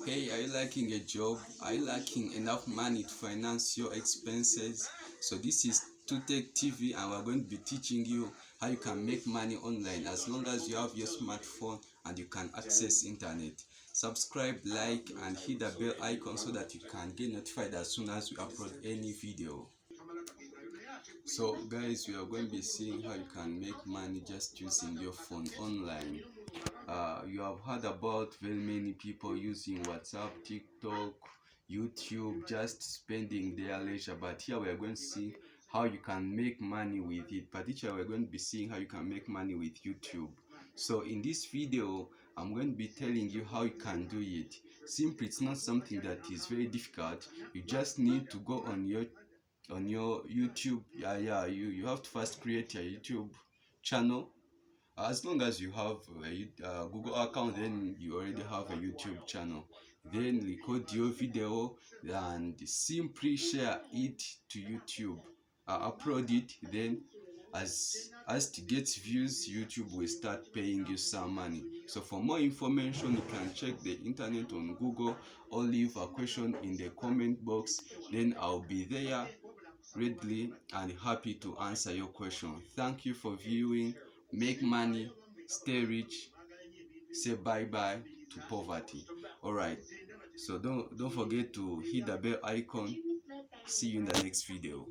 Hey, are you lacking a job? Are you lacking enough money to finance your expenses? So this is Tutech TV, and we're going to be teaching you how you can make money online as long as you have your smartphone and you can access internet. Subscribe, like, and hit the bell icon so that you can get notified as soon as we upload any video. So guys, we are going to be seeing how you can make money just using your phone online. You have heard about very many people using WhatsApp, TikTok, YouTube, just spending their leisure. But here we are going to see how you can make money with it. Particularly, we're going to be seeing how you can make money with YouTube. So in this video, I'm going to be telling you how you can do it. Simply, it's not something that is very difficult. You just need to go on your YouTube. You have to first create a YouTube channel. As long as you have a Google account, then you already have a YouTube channel. Then record your video and simply share it to YouTube. Upload it, then as it gets views, YouTube will start paying you some money. So for more information, you can check the internet on Google or leave a question in the comment box. Then I'll be there readily and happy to answer your question. Thank you for viewing. Make money, stay rich, say bye bye to poverty. Alright, so don't forget to hit the bell icon. See you in the next video.